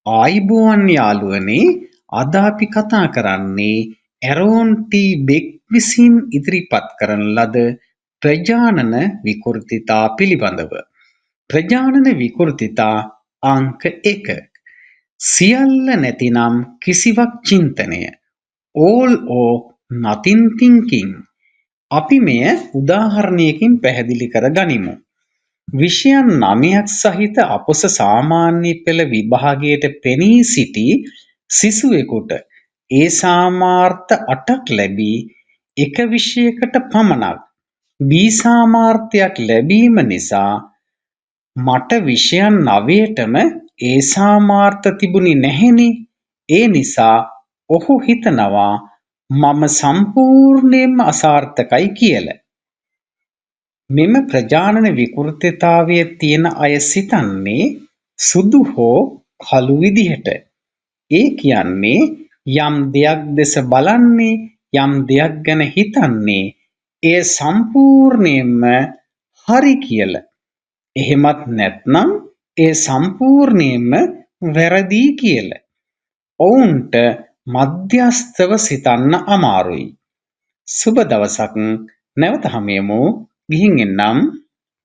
ආයිබෝවන් යාළුවනේ අද අපි කතා කරන්නේ ඇරෝන් ටී බෙක් විසින් ඉදිරිපත් කරන ලද ප්‍රජානන විකෘතිතා පිළිබඳව. ප්‍රජානන විකෘතිතා අංක 1. සියල්ල නැතිනම් කිසිවක් චින්තනය. All or nothing thinking. අපි මෙය උදාහරණයකින් පැහැදිලි කර ගනිමු. විෂයන් 9ක් සහිත අපොස සාමාන්‍ය පෙළ විභාගයට පෙනී සිටි සිසුවෙකුට ඒ සාමාර්ථ 8ක් ලැබී එක විෂයකට පමණක් B සාමාර්ථයක් ලැබීම නිසා මට විෂයන් 9ටම ඒ සාමාර්ථ තිබුණේ නැහෙනේ. ඒ නිසා ඔහු හිතනවා මම සම්පූර්ණයෙන්ම අසාර්ථකයි කියලා. මෙම ප්‍රජානන විකෘතිතාවයේ තියෙන අය සිතන්නේ සුදු හෝ කළු විදිහට. ඒ කියන්නේ යම් දෙයක් දෙස බලන්නේ, යම් දෙයක් ගැන හිතන්නේ එය සම්පූර්ණයෙන්ම හරි කියලා. එහෙමත් නැත්නම් එය සම්පූර්ණයෙන්ම වැරදි කියලා. ඔවුන්ට මධ්‍යස්ථව සිතන්න අමාරුයි. සුබ දවසක්. නැවත හමුවෙමු. ගිහින් එන්නම්.